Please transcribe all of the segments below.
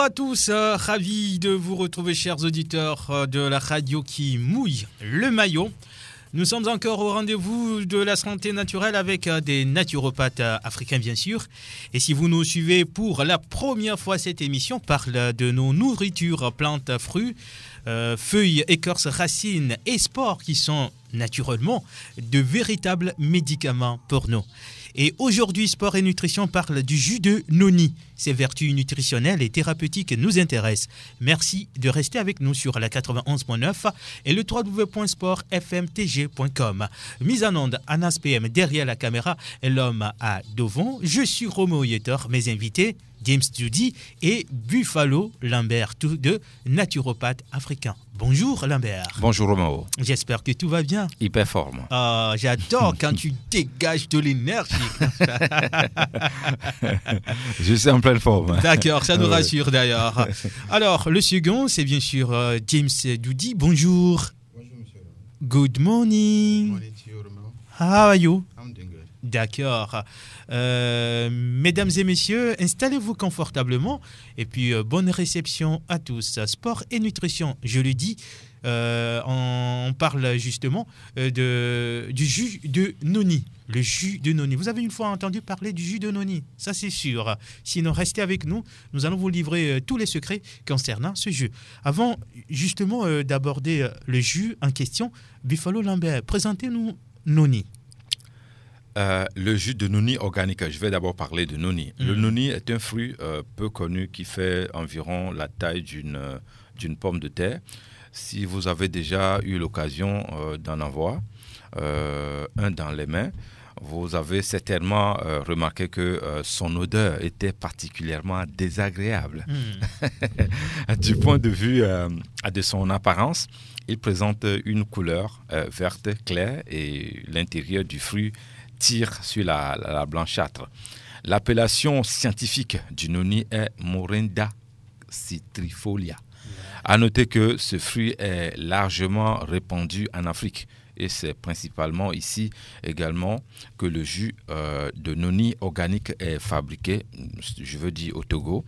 à tous, ravi de vous retrouver chers auditeurs de la radio qui mouille le maillot. Nous sommes encore au rendez-vous de la santé naturelle avec des naturopathes africains bien sûr. Et si vous nous suivez pour la première fois, cette émission parle de nos nourritures, plantes, fruits, feuilles, écorces, racines et spores qui sont naturellement de véritables médicaments pour nous. Et aujourd'hui, Sport et Nutrition parle du jus de noni. Ses vertus nutritionnelles et thérapeutiques nous intéressent. Merci de rester avec nous sur la 91.9 et le www.sportfmtg.com. Mise en onde, Anas PM derrière la caméra et l'homme à devant. Je suis Romo Yetor, mes invités, James Judy et Buffalo Lambert, tous deux naturopathes africains. Bonjour Lambert. Bonjour Romo. J'espère que tout va bien. Hyper forme. Oh, j'adore quand tu dégages de l'énergie. Je suis en pleine forme. D'accord, ça nous rassure d'ailleurs. Alors, le second, c'est bien sûr James Judy. Bonjour. Bonjour, monsieur. Good morning. Morning to you, Romeo. How are you? I'm doing good. D'accord. Mesdames et messieurs, installez-vous confortablement et puis bonne réception à tous. Sport et nutrition, je le dis, on parle justement du jus de noni. Le jus de noni. Vous avez une fois entendu parler du jus de noni, ça c'est sûr. Sinon, restez avec nous. Nous allons vous livrer tous les secrets concernant ce jus. Avant justement d'aborder le jus en question, Buffalo Lambert, présentez-nous noni. Le jus de noni organique, je vais d'abord parler de noni. Le noni est un fruit peu connu qui fait environ la taille d'une pomme de terre. Si vous avez déjà eu l'occasion d'en avoir un dans les mains, vous avez certainement remarqué que son odeur était particulièrement désagréable. Du point de vue de son apparence, il présente une couleur verte claire et l'intérieur du fruit tire sur la blanchâtre. L'appellation scientifique du noni est Morinda citrifolia. À noter que ce fruit est largement répandu en Afrique et c'est principalement ici également que le jus de noni organique est fabriqué, je veux dire au Togo.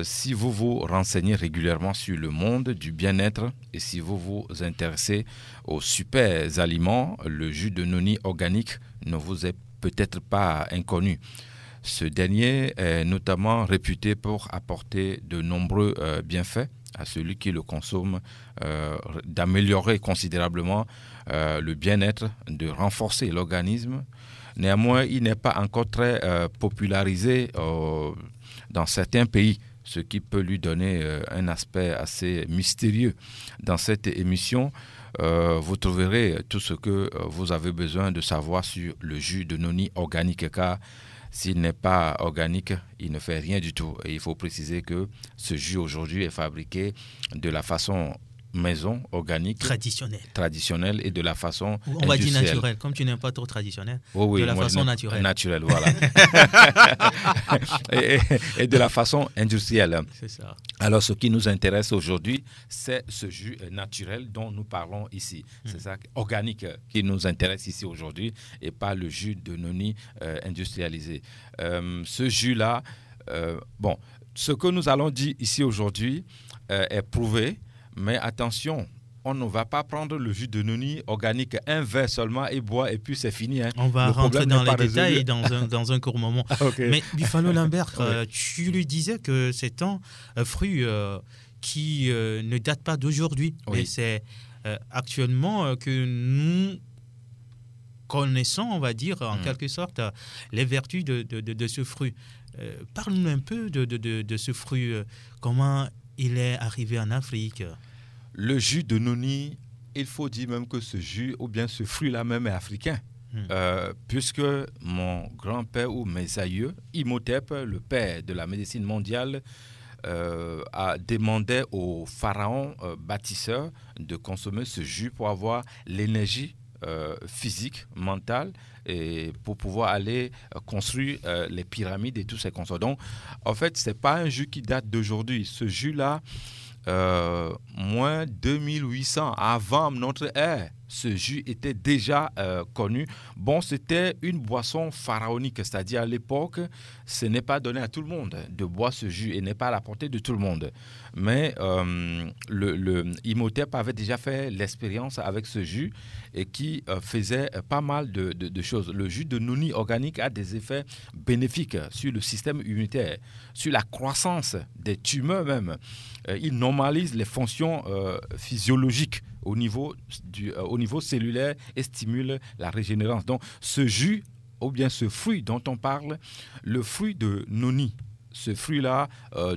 Si vous vous renseignez régulièrement sur le monde du bien-être et si vous vous intéressez aux super aliments, le jus de noni organique ne vous est peut-être pas inconnu. Ce dernier est notamment réputé pour apporter de nombreux bienfaits à celui qui le consomme, d'améliorer considérablement le bien-être, de renforcer l'organisme. Néanmoins, il n'est pas encore très popularisé dans certains pays, ce qui peut lui donner un aspect assez mystérieux. Dans cette émission, vous trouverez tout ce que vous avez besoin de savoir sur le jus de noni organique, car s'il n'est pas organique, il ne fait rien du tout. Et il faut préciser que ce jus aujourd'hui est fabriqué de la façon maison, organique, traditionnelle et de la façon on va dire naturelle, comme tu n'aimes pas trop traditionnel, de la façon naturelle. Naturelle, voilà. et de la façon industrielle. C'est ça. Alors, ce qui nous intéresse aujourd'hui, c'est ce jus naturel dont nous parlons ici. C'est ça, organique, qui nous intéresse ici aujourd'hui et pas le jus de noni industrialisé. Ce jus-là, ce que nous allons dire ici aujourd'hui est prouvé. Mais attention, on ne va pas prendre le jus de noni organique, un verre seulement et boire et puis c'est fini. Hein. On va rentrer dans les détails dans un court moment. Okay. Mais Buffalo Lambert, tu lui disais que c'est un fruit qui ne date pas d'aujourd'hui. Oui. Mais c'est actuellement que nous connaissons, on va dire, en quelque sorte, les vertus de ce fruit. Parle-nous un peu de ce fruit, comment il est arrivé en Afrique. Le jus de noni, il faut dire même que ce jus, ou bien ce fruit-là même est africain. Puisque mon grand-père ou mes aïeux, Imhotep, le père de la médecine mondiale, a demandé au pharaon bâtisseur de consommer ce jus pour avoir l'énergie physique, mentale, et pour pouvoir aller construire les pyramides et tous ces consorts. Donc, en fait, ce n'est pas un jus qui date d'aujourd'hui. Ce jus-là, moins 2800 avant notre ère, ce jus était déjà connu. Bon, c'était une boisson pharaonique, c'est-à-dire à l'époque, ce n'est pas donné à tout le monde de boire ce jus et n'est pas à la portée de tout le monde. Mais Imhotep avait déjà fait l'expérience avec ce jus et qui faisait pas mal de choses. Le jus de noni organique a des effets bénéfiques sur le système immunitaire, sur la croissance des tumeurs même. Il normalise les fonctions physiologiques au niveau cellulaire et stimule la régénérescence. Donc, ce jus, ou bien ce fruit dont on parle, le fruit de noni, ce fruit-là,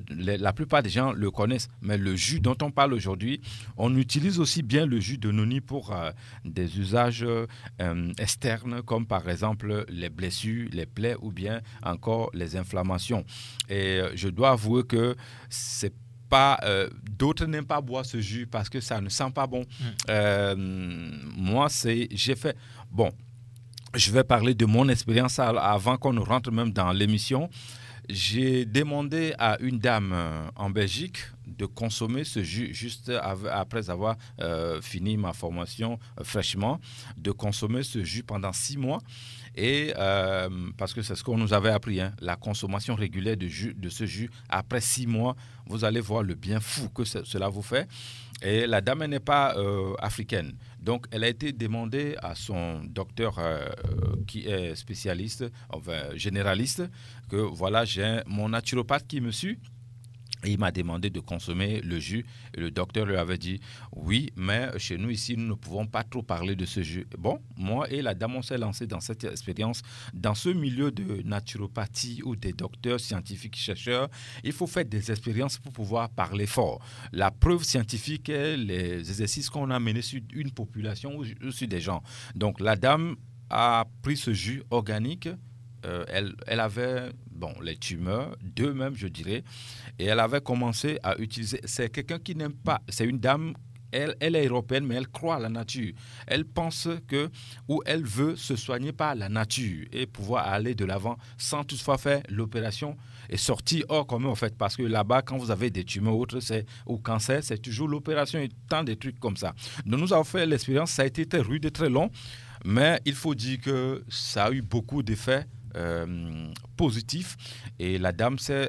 la plupart des gens le connaissent, mais le jus dont on parle aujourd'hui, on utilise aussi bien le jus de noni pour des usages externes, comme par exemple les blessures, les plaies ou bien encore les inflammations. Et je dois avouer que c'est pas, d'autres n'aiment pas boire ce jus parce que ça ne sent pas bon. Moi, j'ai fait... Bon, je vais parler de mon expérience avant qu'on ne rentre même dans l'émission. J'ai demandé à une dame en Belgique de consommer ce jus juste après avoir fini ma formation fraîchement, de consommer ce jus pendant 6 mois. Et parce que c'est ce qu'on nous avait appris, hein, la consommation régulière de ce jus, après 6 mois, vous allez voir le bien fou que cela vous fait. Et la dame n'est pas africaine. Donc, elle a été demandée à son docteur qui est spécialiste, enfin généraliste, que voilà, j'ai mon naturopathe qui me suit. Et il m'a demandé de consommer le jus. Et le docteur lui avait dit, oui, mais chez nous ici, nous ne pouvons pas trop parler de ce jus. Bon, moi et la dame, on s'est lancé dans cette expérience. Dans ce milieu de naturopathie ou des docteurs scientifiques chercheurs, il faut faire des expériences pour pouvoir parler fort. La preuve scientifique est les exercices qu'on a menés sur une population ou sur des gens. Donc, la dame a pris ce jus organique. Elle avait les tumeurs, 2 même, je dirais, et elle avait commencé à utiliser. C'est quelqu'un qui n'aime pas, c'est une dame, elle est européenne, mais elle croit à la nature. Elle pense ou elle veut se soigner par la nature et pouvoir aller de l'avant sans toutefois faire l'opération et sortir hors commun, en fait, parce que là-bas, quand vous avez des tumeurs ou cancer, c'est toujours l'opération et tant de trucs comme ça. Donc, nous avons fait l'expérience, ça a été très rude et très long, mais il faut dire que ça a eu beaucoup d'effets positif et la dame s'est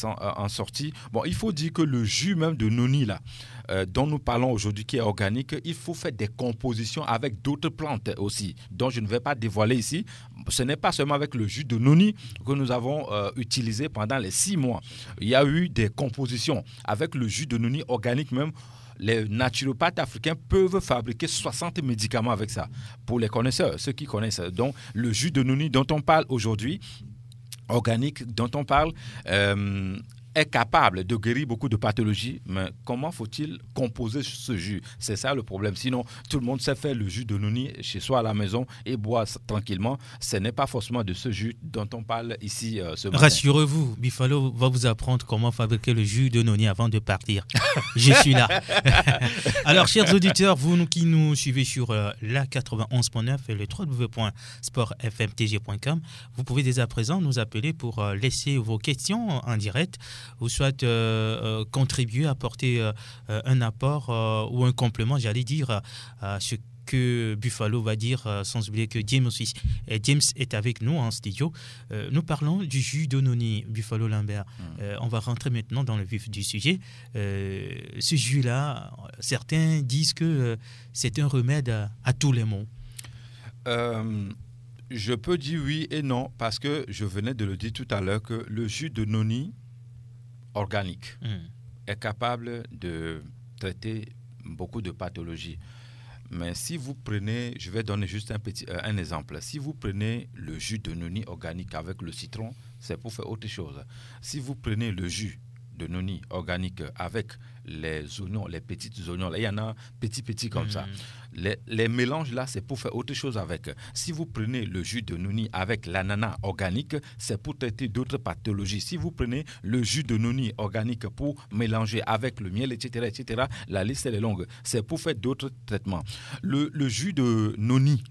en sortie. Bon, il faut dire que le jus même de noni là, dont nous parlons aujourd'hui, qui est organique, il faut faire des compositions avec d'autres plantes aussi, dont je ne vais pas dévoiler ici. Ce n'est pas seulement avec le jus de noni que nous avons utilisé pendant les 6 mois. Il y a eu des compositions avec le jus de noni organique même. Les naturopathes africains peuvent fabriquer 60 médicaments avec ça. Pour les connaisseurs, ceux qui connaissent. Donc, le jus de noni dont on parle aujourd'hui, organique, dont on parle, est capable de guérir beaucoup de pathologies. Mais comment faut-il composer ce jus? C'est ça le problème. Sinon, tout le monde sait faire le jus de noni chez soi à la maison et boire tranquillement. Ce n'est pas forcément de ce jus dont on parle ici ce matin. Rassurez-vous, Buffalo va vous apprendre comment fabriquer le jus de noni avant de partir. Je suis là. Alors, chers auditeurs, vous qui nous suivez sur la 91.9 et le www.sportfmtg.com, vous pouvez dès à présent nous appeler pour laisser vos questions en direct, ou soit contribuer, apporter un apport ou un complément, j'allais dire, à ce que Buffalo va dire, sans oublier que James aussi. James est avec nous en studio. Nous parlons du jus de noni, Buffalo Lambert. On va rentrer maintenant dans le vif du sujet. Ce jus-là, certains disent que c'est un remède à tous les maux. Je peux dire oui et non, parce que je venais de le dire tout à l'heure que le jus de noni organique est capable de traiter beaucoup de pathologies. Mais si vous prenez, je vais donner juste un exemple. Si vous prenez le jus de noni organique avec le citron, c'est pour faire autre chose. Si vous prenez le jus de noni organique avec les oignons, les petits oignons, là, il y en a petits comme ça. Les mélanges là, c'est pour faire autre chose avec. Si vous prenez le jus de noni avec l'ananas organique, c'est pour traiter d'autres pathologies. Si vous prenez le jus de noni organique pour mélanger avec le miel, etc., la liste elle est longue. C'est pour faire d'autres traitements. Le jus de noni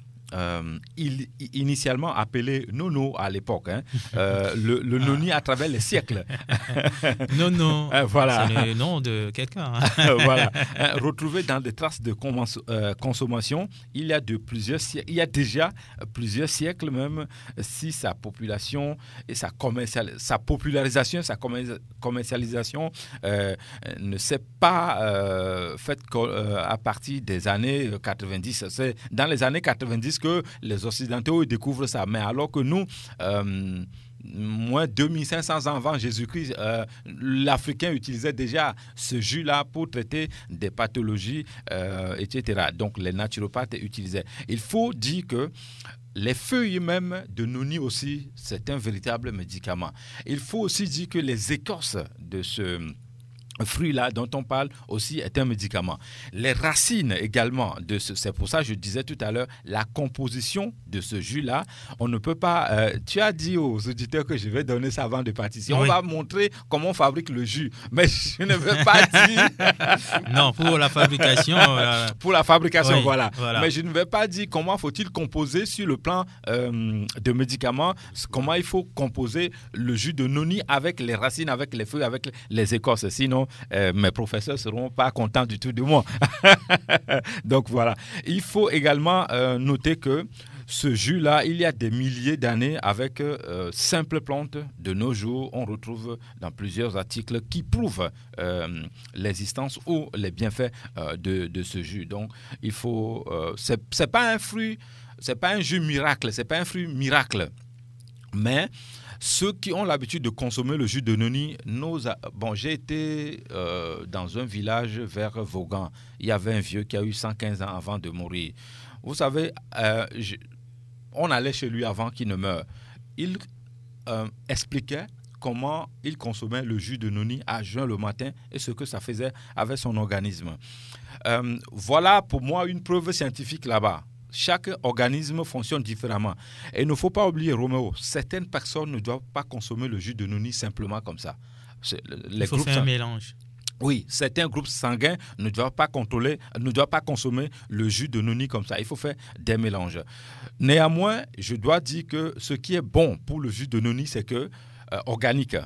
initialement appelé Nono à l'époque, hein. Le Noni à travers les siècles. Nono, voilà. C'est le nom de quelqu'un. Hein. Voilà. Retrouvé dans des traces de consommation, il y a déjà plusieurs siècles même, si sa population et sa popularisation, sa commercialisation ne s'est pas faite à partir des années 90. C'est dans les années 90 que les Occidentaux découvrent ça. Mais alors que nous, moins 2500 ans avant Jésus-Christ, l'Africain utilisait déjà ce jus-là pour traiter des pathologies, etc. Donc les naturopathes utilisaient. Il faut dire que les feuilles même de noni aussi, c'est un véritable médicament. Il faut aussi dire que les écorces de ce fruit-là dont on parle aussi est un médicament. Les racines également, c'est pour ça que je disais tout à l'heure, la composition de ce jus-là, on ne peut pas... tu as dit aux auditeurs que je vais donner ça avant de partir. Oui. On va montrer comment on fabrique le jus, mais je ne veux pas dire... Non, pour la fabrication... Pour la fabrication, oui, voilà. Mais je ne vais pas dire comment faut-il composer sur le plan de médicaments, comment il faut composer le jus de noni avec les racines, avec les feuilles, avec les écorces. Sinon, mes professeurs ne seront pas contents du tout de moi. Donc voilà. Il faut également noter que ce jus-là, il y a des milliers d'années avec simples plantes. De nos jours, on retrouve dans plusieurs articles qui prouvent l'existence ou les bienfaits de ce jus. Donc, il faut... c'est pas un fruit, c'est pas un jus miracle, c'est pas un fruit miracle. Mais... ceux qui ont l'habitude de consommer le jus de noni, j'ai été dans un village vers Vaughan. Il y avait un vieux qui a eu 115 ans avant de mourir. Vous savez, on allait chez lui avant qu'il ne meure. Il expliquait comment il consommait le jus de noni à jeun le matin et ce que ça faisait avec son organisme. Voilà pour moi une preuve scientifique là-bas. Chaque organisme fonctionne différemment. Et il ne faut pas oublier, Roméo, certaines personnes ne doivent pas consommer le jus de noni simplement comme ça. Il faut faire un mélange. Oui, certains groupes sanguins ne doivent pas consommer le jus de noni comme ça. Il faut faire des mélanges. Néanmoins, je dois dire que ce qui est bon pour le jus de noni, c'est que, organique,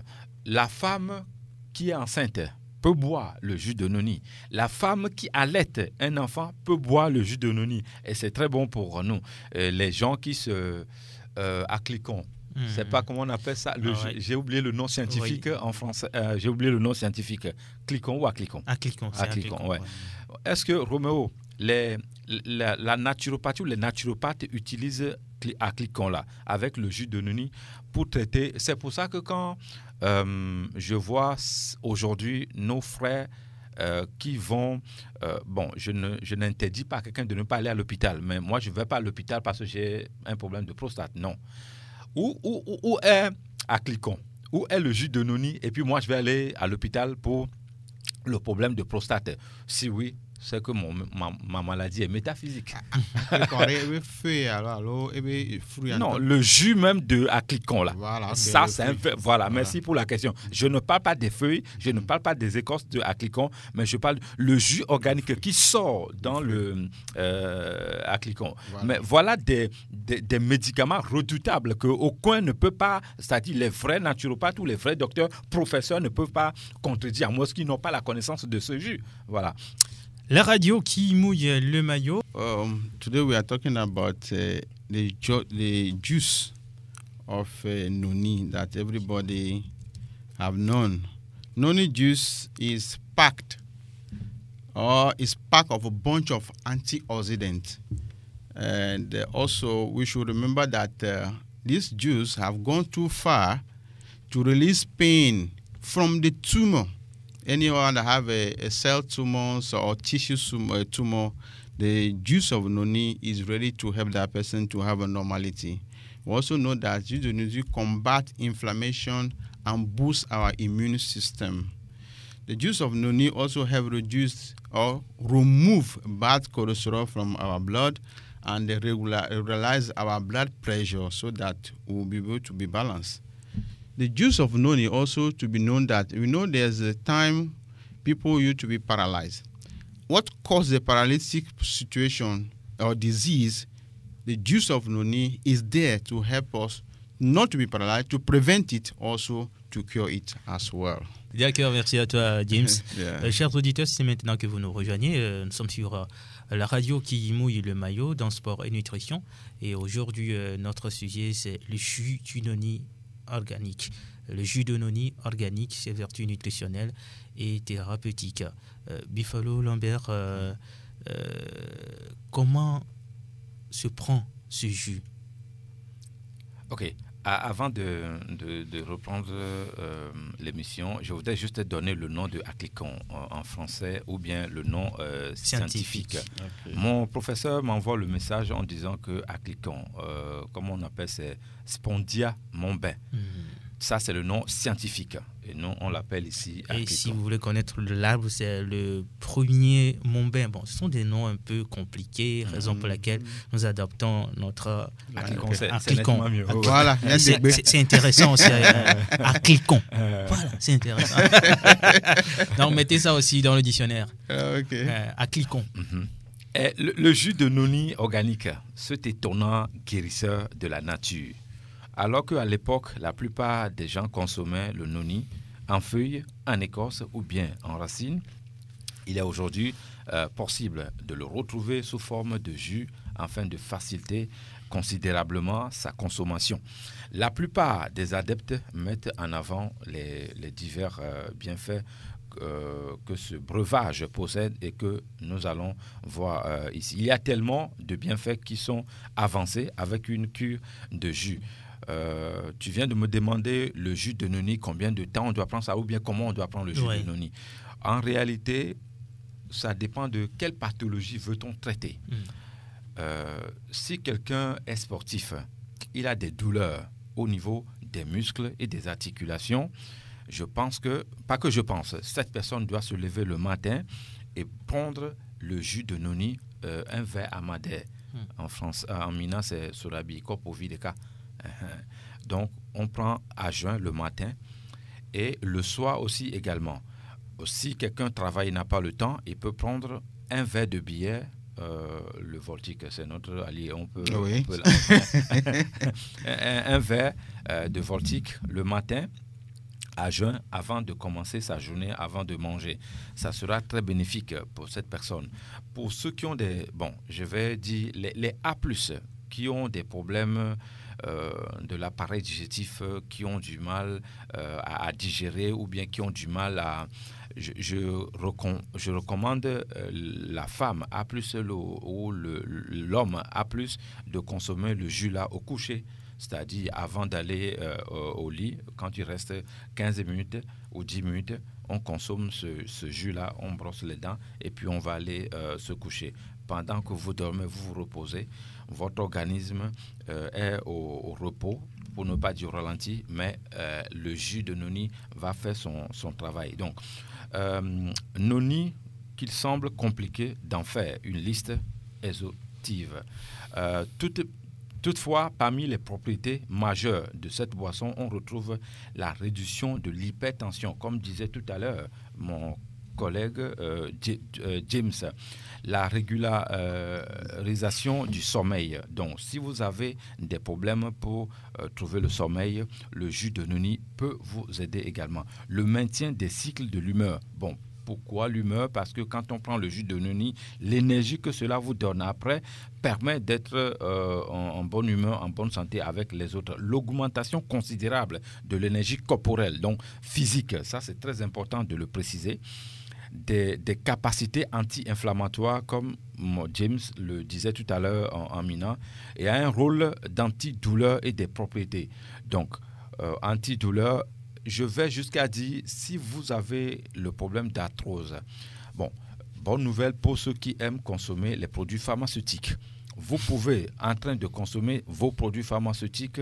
la femme qui est enceinte peut boire le jus de noni. La femme qui allaite un enfant peut boire le jus de noni. Et c'est très bon pour nous. Les gens qui se accliquent. Je ne sais pas comment on appelle ça. J'ai oublié le nom scientifique en français. J'ai oublié le nom scientifique. Clicon ou acclicon? Acclicon. Ouais. Est-ce que, Roméo, la naturopathie ou les naturopathes utilisent acclicon là, avec le jus de noni pour traiter? C'est pour ça que quand je vois aujourd'hui nos frères qui vont... je n'interdis pas à quelqu'un de ne pas aller à l'hôpital, mais moi, je ne vais pas à l'hôpital parce que j'ai un problème de prostate. Non. Où est acclicon? Où est le jus de noni? Et puis moi, je vais aller à l'hôpital pour le problème de prostate. Si oui, c'est que ma maladie est métaphysique. Non, le jus même de acclicon là. Voilà, ça, c'est un fait. Voilà, merci pour la question. Je ne parle pas des feuilles, je ne parle pas des écorces de acclicon, mais je parle le jus organique qui sort dans le acclicon. Voilà. Mais voilà des médicaments redoutables qu'aucun ne peut pas, c'est-à-dire les vrais naturopathes ou les vrais docteurs, professeurs ne peuvent pas contredire, à moins qu'ils n'ont pas la connaissance de ce jus. Voilà. La radio qui mouille le maillot. Today we are talking about the juice of noni that everybody have known. Noni juice is packed of a bunch of antioxidants. And also we should remember that this juice have gone too far to release pain from the tumor. Anyone that have a cell tumor or tissue tumor, the juice of noni is ready to help that person to have a normality. We also know that juice of noni combat inflammation and boost our immune system. The juice of noni also help reduce or remove bad cholesterol from our blood and regularize our blood pressure so that we'll be able to be balanced. The juice of noni also to be known that we know there's a time people used to be paralyzed. What caused the paralytic situation or disease the juice of noni is there to help us not to be paralyzed, to prevent it, also to cure it as well. D'accord, merci à toi, James. Yeah. Chers auditeurs, c'est maintenant que vous nous rejoignez. Nous sommes sur la radio qui mouille le maillot dans sport et nutrition. Et aujourd'hui, notre sujet, c'est le jus du noni organique. Le jus de noni organique, ses vertus nutritionnelles et thérapeutiques. Buffalo Lambert, comment se prend ce jus? Ok. Avant de reprendre l'émission, je voudrais juste donner le nom de Aklikon en français ou bien le nom scientifique. Okay. Mon professeur m'envoie le message en disant que Aklikon, comme on appelle, c'est Spondia monbain. Ça, c'est le nom scientifique. Et nous, on l'appelle ici Aklikon. Et si vous voulez connaître l'arbre, c'est le premier monbain. Bon, ce sont des noms un peu compliqués, raison pour laquelle nous adoptons notre Aklikon. C'est mieux. Voilà, c'est intéressant aussi. Aklikon. Voilà, c'est intéressant. Donc, mettez ça aussi dans le dictionnaire. Aklikon. Et le jus de noni organique, cet étonnant guérisseur de la nature. Alors qu'à l'époque, la plupart des gens consommaient le noni en feuilles, en écorce ou bien en racines, il est aujourd'hui possible de le retrouver sous forme de jus afin de faciliter considérablement sa consommation. La plupart des adeptes mettent en avant les divers bienfaits que ce breuvage possède et que nous allons voir ici. Il y a tellement de bienfaits qui sont avancés avec une cure de jus. Tu viens de me demander le jus de noni, combien de temps on doit prendre ça ou bien comment on doit prendre le jus de noni. En réalité, ça dépend de quelle pathologie veut-on traiter. Si quelqu'un est sportif, il a des douleurs au niveau des muscles et des articulations, cette personne doit se lever le matin et prendre le jus de noni, un verre à madère. En France, en Mina, c'est Sorabi, Kopovideka. Donc, on prend à jeun le matin et le soir aussi également. Si quelqu'un travaille et n'a pas le temps, il peut prendre un verre de bière. Le Voltic, c'est notre allié. Un verre de Voltic le matin à jeun avant de commencer sa journée, avant de manger. Ça sera très bénéfique pour cette personne. Pour ceux qui ont les A+, qui ont des problèmes de l'appareil digestif, qui ont du mal à digérer ou bien qui ont du mal à... Je recommande la femme A+, ou l'homme A+, de consommer le jus là au coucher, c'est-à-dire avant d'aller au lit, quand il reste 15 minutes ou 10 minutes, on consomme ce jus-là, on brosse les dents et puis on va aller se coucher. Pendant que vous dormez, vous vous reposez, votre organisme est au repos, pour ne pas dire au ralenti, mais le jus de noni va faire son travail. Donc, noni, qu'il semble compliqué d'en faire une liste exhaustive. Toutefois, parmi les propriétés majeures de cette boisson, on retrouve la réduction de l'hypertension, comme disait tout à l'heure mon collègue James, la régularisation du sommeil. Donc, si vous avez des problèmes pour trouver le sommeil, le jus de noni peut vous aider également. Le maintien des cycles de l'humeur. Bon, pourquoi l'humeur? Parce que quand on prend le jus de noni, l'énergie que cela vous donne après permet d'être en bonne humeur, en bonne santé avec les autres. L'augmentation considérable de l'énergie corporelle, donc physique, ça c'est très important de le préciser. Des capacités anti-inflammatoires, comme James le disait tout à l'heure en Mina, et a un rôle d'antidouleur et des propriétés. Donc, antidouleur, je vais jusqu'à dire, si vous avez le problème d'arthrose, bonne nouvelle pour ceux qui aiment consommer les produits pharmaceutiques. Vous pouvez, en train de consommer vos produits pharmaceutiques,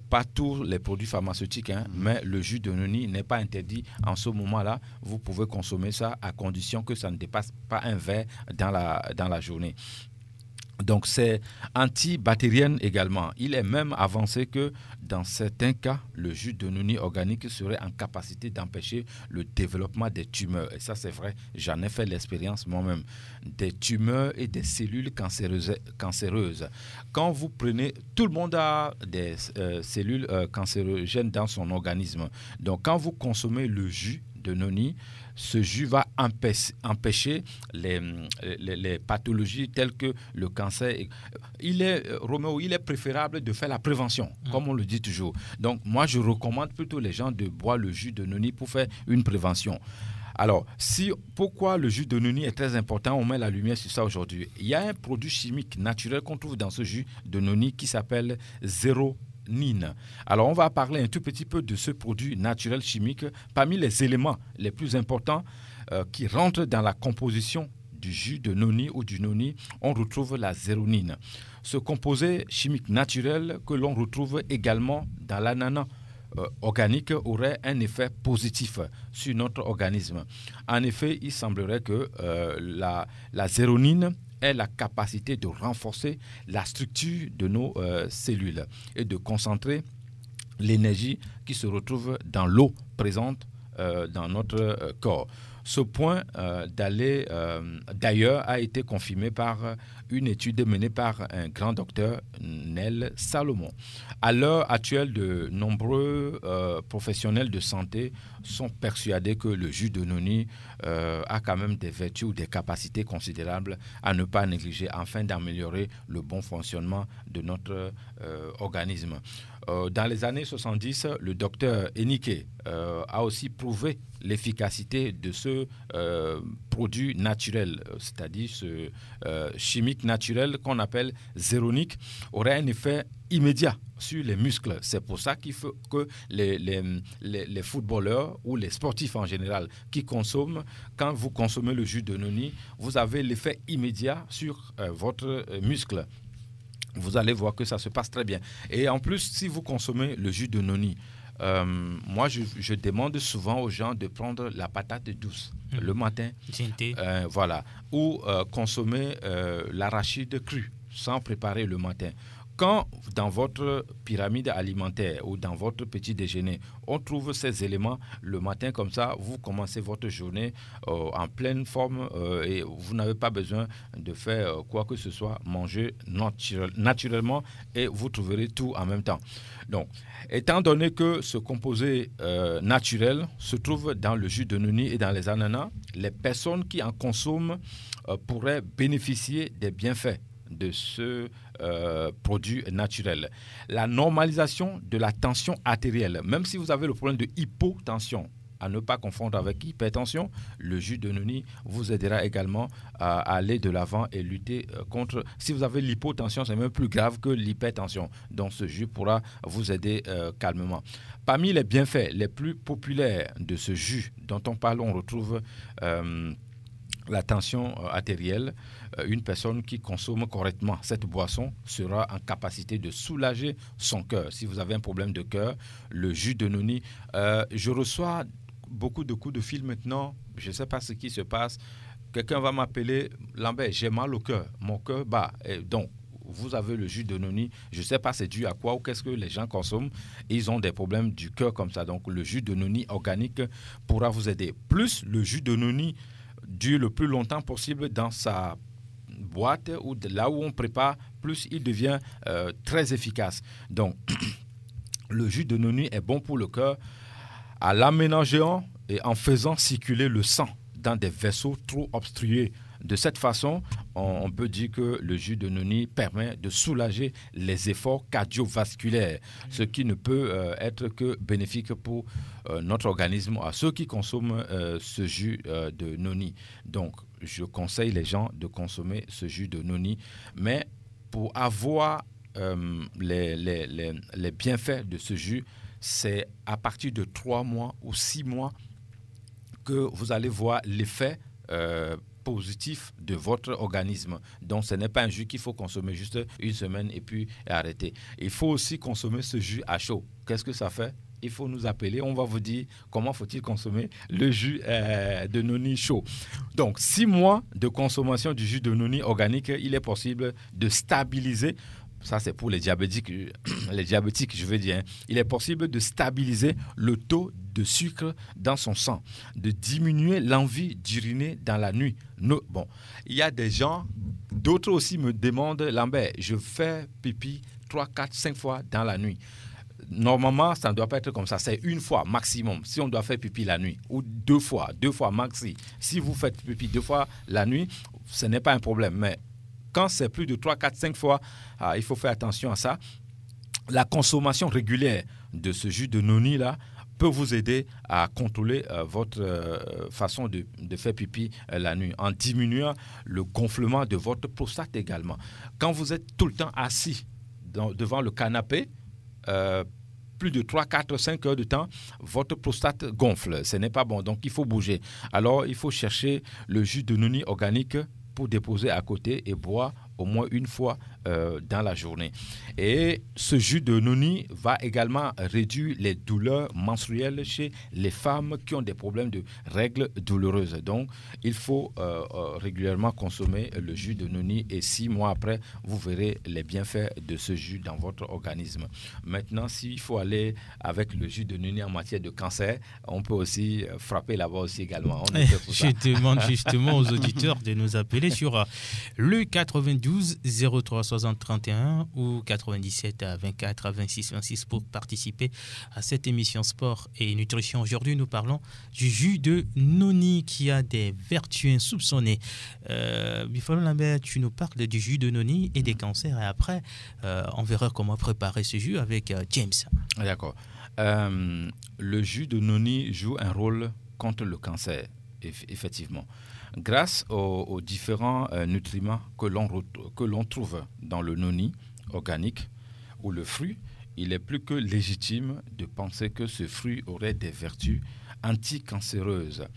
pas tous les produits pharmaceutiques, mais le jus de noni n'est pas interdit en ce moment-là. Vous pouvez consommer ça à condition que ça ne dépasse pas un verre dans la journée. Donc, c'est antibactérien également. Il est même avancé que dans certains cas, le jus de noni organique serait en capacité d'empêcher le développement des tumeurs. Et ça, c'est vrai, j'en ai fait l'expérience moi-même. Des tumeurs et des cellules cancéreuses. Quand vous prenez, tout le monde a des cellules cancérogènes dans son organisme. Donc, quand vous consommez le jus de noni, ce jus va empêcher les pathologies telles que le cancer. Roméo, il est préférable de faire la prévention, comme on le dit toujours. Donc, moi, je recommande plutôt les gens de boire le jus de noni pour faire une prévention. Alors, pourquoi le jus de noni est très important? On met la lumière sur ça aujourd'hui. Il y a un produit chimique naturel qu'on trouve dans ce jus de noni qui s'appelle zéronine. Alors, on va parler un tout petit peu de ce produit naturel chimique. Parmi les éléments les plus importants qui rentrent dans la composition du jus de noni ou du noni, on retrouve la zéronine. Ce composé chimique naturel que l'on retrouve également dans l'ananas organique aurait un effet positif sur notre organisme. En effet, il semblerait que la zéronine ait la capacité de renforcer la structure de nos cellules et de concentrer l'énergie qui se retrouve dans l'eau présente dans notre corps. Ce point d'ailleurs a été confirmé par une étude menée par un grand docteur, Nel Salomon. À l'heure actuelle, de nombreux professionnels de santé sont persuadés que le jus de noni a quand même des vertus ou des capacités considérables à ne pas négliger afin d'améliorer le bon fonctionnement de notre organisme. Dans les années 70, le docteur Henike a aussi prouvé l'efficacité de ce produit naturel, c'est-à-dire ce chimique naturel qu'on appelle zéronique, aurait un effet immédiat sur les muscles. C'est pour ça qu'il faut que les footballeurs ou les sportifs en général qui consomment, quand vous consommez le jus de noni, vous avez l'effet immédiat sur votre muscle. Vous allez voir que ça se passe très bien. Et en plus, si vous consommez le jus de noni, moi, je demande souvent aux gens de prendre la patate douce le matin. Voilà. Ou consommer l'arachide cru sans préparer le matin. Quand dans votre pyramide alimentaire ou dans votre petit déjeuner, on trouve ces éléments le matin comme ça, vous commencez votre journée en pleine forme et vous n'avez pas besoin de faire quoi que ce soit, manger naturellement et vous trouverez tout en même temps. Donc, étant donné que ce composé naturel se trouve dans le jus de noni et dans les ananas, les personnes qui en consomment pourraient bénéficier des bienfaits de ce produit naturel. La normalisation de la tension artérielle, même si vous avez le problème de hypotension, à ne pas confondre avec hypertension, le jus de noni vous aidera également à aller de l'avant et lutter contre. Si vous avez l'hypotension, c'est même plus grave que l'hypertension. Donc ce jus pourra vous aider calmement. Parmi les bienfaits les plus populaires de ce jus dont on parle, on retrouve la tension artérielle. Une personne qui consomme correctement cette boisson sera en capacité de soulager son cœur. Si vous avez un problème de cœur, le jus de noni, je reçois beaucoup de coups de fil maintenant. Je ne sais pas ce qui se passe. Quelqu'un va m'appeler, Lambert, j'ai mal au cœur, mon cœur bat. Et donc, vous avez le jus de noni, je ne sais pas c'est dû à quoi ou qu'est-ce que les gens consomment. Ils ont des problèmes du cœur comme ça. Donc, le jus de noni organique pourra vous aider. Plus le jus de noni dure le plus longtemps possible dans sa boîte ou de là où on prépare, plus il devient très efficace. Donc, le jus de noni est bon pour le cœur à l'aménageant et en faisant circuler le sang dans des vaisseaux trop obstrués. De cette façon, on peut dire que le jus de noni permet de soulager les efforts cardiovasculaires, ce qui ne peut être que bénéfique pour notre organisme, à ceux qui consomment ce jus de noni. Donc, je conseille les gens de consommer ce jus de noni, mais pour avoir les bienfaits de ce jus, c'est à partir de 3 mois ou 6 mois que vous allez voir l'effet positif de votre organisme. Donc, ce n'est pas un jus qu'il faut consommer juste une semaine et puis arrêter. Il faut aussi consommer ce jus à chaud. Qu'est-ce que ça fait ? il faut nous appeler. On va vous dire comment faut-il consommer le jus de noni chaud. Donc, 6 mois de consommation du jus de noni organique, il est possible de stabiliser. Ça, c'est pour les diabétiques, je veux dire. Il est possible de stabiliser le taux de sucre dans son sang, de diminuer l'envie d'uriner dans la nuit. Bon, il y a des gens, d'autres aussi me demandent, Lambert, je fais pipi 3, 4, 5 fois dans la nuit. Normalement, ça ne doit pas être comme ça. C'est 1 fois maximum. Si on doit faire pipi la nuit, ou 2 fois maxi. Si vous faites pipi 2 fois la nuit, ce n'est pas un problème. Mais quand c'est plus de 3, 4, 5 fois, il faut faire attention à ça. La consommation régulière de ce jus de noni là peut vous aider à contrôler votre façon de faire pipi la nuit, en diminuant le gonflement de votre prostate également. Quand vous êtes tout le temps assis devant le canapé, plus de 3, 4, 5 heures de temps, votre prostate gonfle. Ce n'est pas bon, donc il faut bouger. Alors, il faut chercher le jus de noni organique pour déposer à côté et boire au moins 1 fois dans la journée. Et ce jus de noni va également réduire les douleurs menstruelles chez les femmes qui ont des problèmes de règles douloureuses. Donc, il faut régulièrement consommer le jus de noni et 6 mois après, vous verrez les bienfaits de ce jus dans votre organisme. Maintenant, s'il faut aller avec le jus de noni en matière de cancer, on peut aussi frapper là-bas aussi également. Je demande justement aux auditeurs de nous appeler sur le 92 03 60 31 ou 97 24 26 26 pour participer à cette émission sport et nutrition. Aujourd'hui, nous parlons du jus de noni qui a des vertus insoupçonnées. Buffalo Lambert, tu nous parles du jus de noni et des cancers et après, on verra comment préparer ce jus avec James. D'accord. Le jus de noni joue un rôle contre le cancer, effectivement. Grâce aux différents nutriments que l'on trouve dans le noni organique ou le fruit, il est plus que légitime de penser que ce fruit aurait des vertus anticancéreuses.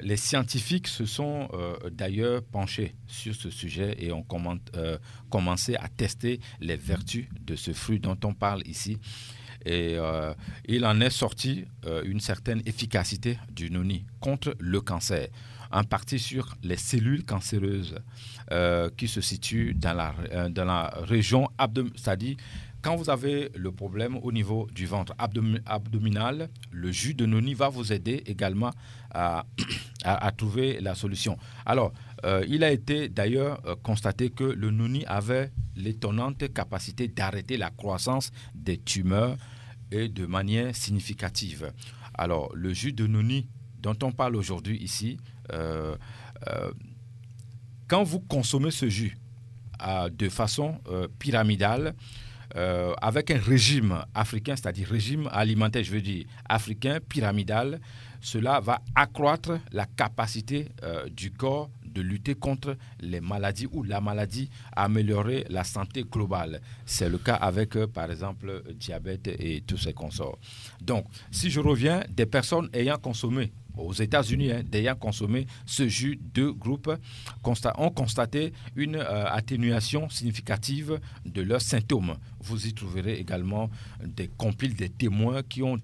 Les scientifiques se sont d'ailleurs penchés sur ce sujet et ont commencé à tester les vertus de ce fruit dont on parle ici. Et il en est sorti une certaine efficacité du noni contre le cancer, en partie sur les cellules cancéreuses qui se situent dans la région abdominale, c'est-à-dire quand vous avez le problème au niveau du ventre abdominal, le jus de noni va vous aider également à trouver la solution. Alors, il a été d'ailleurs constaté que le noni avait l'étonnante capacité d'arrêter la croissance des tumeurs et de manière significative. Alors, le jus de noni dont on parle aujourd'hui ici, quand vous consommez ce jus de façon pyramidale, avec un régime africain, c'est-à-dire régime alimentaire, je veux dire africain, pyramidal, cela va accroître la capacité du corps de lutter contre les maladies ou la maladie, améliorer la santé globale. C'est le cas avec, par exemple, diabète et tous ces consorts. Donc, si je reviens, des personnes ayant consommé aux États-Unis, ayant consommé ce jus, 2 groupes ont constaté une atténuation significative de leurs symptômes. Vous y trouverez également des compiles, des témoins qui ont,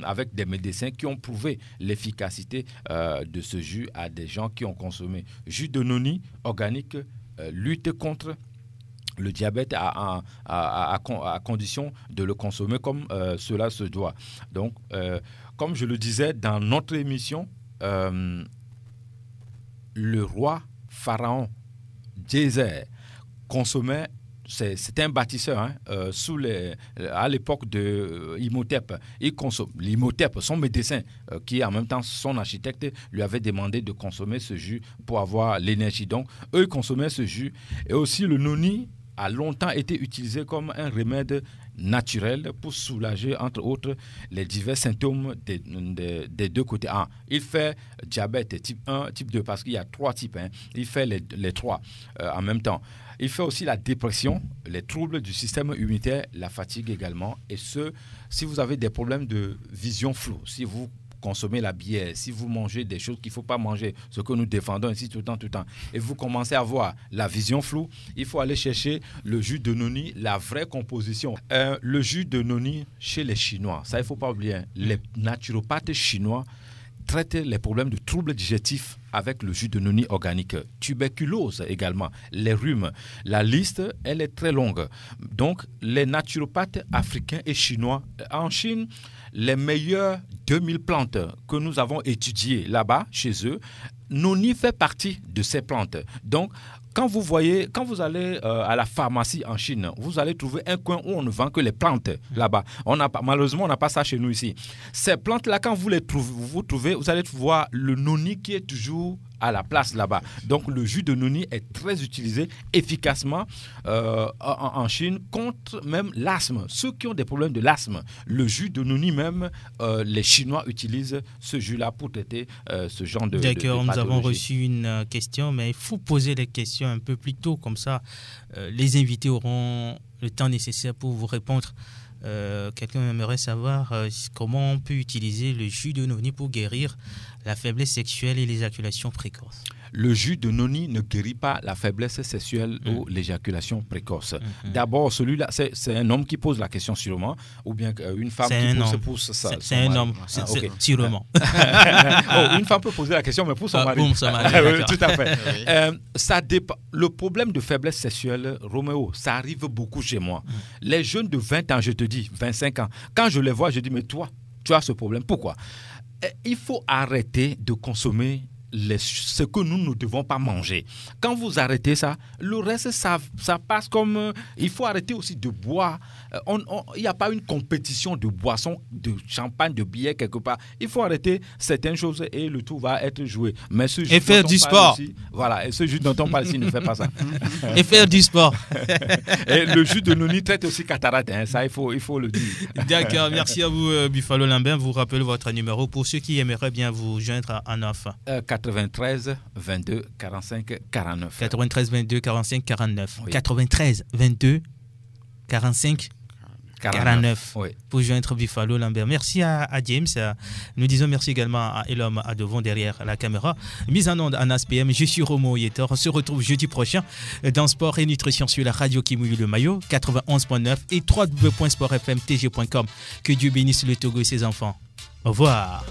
avec des médecins qui ont prouvé l'efficacité de ce jus à des gens qui ont consommé. Jus de noni organique lutte contre le diabète à condition de le consommer comme cela se doit. Donc, comme je le disais dans notre émission, le roi pharaon Djéser consommait, c'était un bâtisseur à l'époque de Imhotep. L'Imhotep, son médecin, qui est en même temps son architecte, lui avait demandé de consommer ce jus pour avoir l'énergie. Donc, eux, ils consommaient ce jus. Et aussi, le noni a longtemps été utilisé comme un remède naturel pour soulager, entre autres, les divers symptômes des 2 côtés. Il fait diabète type 1, type 2, parce qu'il y a 3 types. Il fait les 3 en même temps. Il fait aussi la dépression, les troubles du système immunitaire, la fatigue également. Et si vous avez des problèmes de vision floue, si vous consommez la bière, si vous mangez des choses qu'il ne faut pas manger, ce que nous défendons ici tout le temps, et vous commencez à avoir la vision floue, il faut aller chercher le jus de noni, la vraie composition. Le jus de noni chez les Chinois, ça il ne faut pas oublier, les naturopathes chinois traitent les problèmes de troubles digestifs avec le jus de noni organique. Tuberculose également, les rhumes. La liste, elle est très longue. Donc, les naturopathes africains et chinois, en Chine, les meilleures 2000 plantes que nous avons étudiées là-bas, chez eux, noni fait partie de ces plantes. Donc, quand vous allez à la pharmacie en Chine, vous allez trouver un coin où on ne vend que les plantes là-bas. Malheureusement, on n'a pas ça chez nous ici. Ces plantes-là, quand vous les trouvez, vous allez voir le noni qui est toujours à la place là-bas. Donc, le jus de noni est très utilisé efficacement en Chine contre même l'asthme. Ceux qui ont des problèmes de l'asthme, le jus de noni même, les Chinois utilisent ce jus-là pour traiter ce genre de D'accord, de nous avons reçu une question, mais il faut poser les questions un peu plus tôt, comme ça, les invités auront le temps nécessaire pour vous répondre. Quelqu'un aimerait savoir comment on peut utiliser le jus de noni pour guérir la faiblesse sexuelle et l'éjaculation précoce. Le jus de noni ne guérit pas la faiblesse sexuelle ou l'éjaculation précoce. D'abord, celui-là, c'est un homme qui pose la question sûrement, ou bien une femme qui pose ça. C'est un homme, sûrement. Une femme peut poser la question, mais pour son mari. Pour son mari, tout à fait. Ça dépend. Le problème de faiblesse sexuelle, Roméo, ça arrive beaucoup chez moi. Les jeunes de 20 ans, je te dis, 25 ans, quand je les vois, je dis, mais toi, tu as ce problème. Pourquoi? Il faut arrêter de consommer ce que nous ne devons pas manger. Quand vous arrêtez ça, le reste, ça passe comme... il faut arrêter aussi de boire. Il n'y a pas une compétition de boissons, de champagne, de bière quelque part. Il faut arrêter certaines choses et le tout va être joué. Mais ce et faire du sport. Aussi, voilà, et ce jus dont on parle ici ne fait pas ça. Et faire du sport. Et le jus de noni traite aussi cataracte. Ça, il faut le dire. D'accord, merci à vous, Buffalo Lambert. Vous rappelez votre numéro pour ceux qui aimeraient bien vous joindre en offre. 93 22 45 49. 93 22 45 49. Oui. 93 22 45 49. Oui. Pour joindre Buffalo Lambert. Merci à James. Nous disons merci également à Elom à devant derrière la caméra. Mise en onde en ASPM. Je suis Romo Yetor. On se retrouve jeudi prochain dans Sport et Nutrition sur la radio qui mouille le maillot 91.9 et www.sportfmtg.com. Que Dieu bénisse le Togo et ses enfants. Au revoir.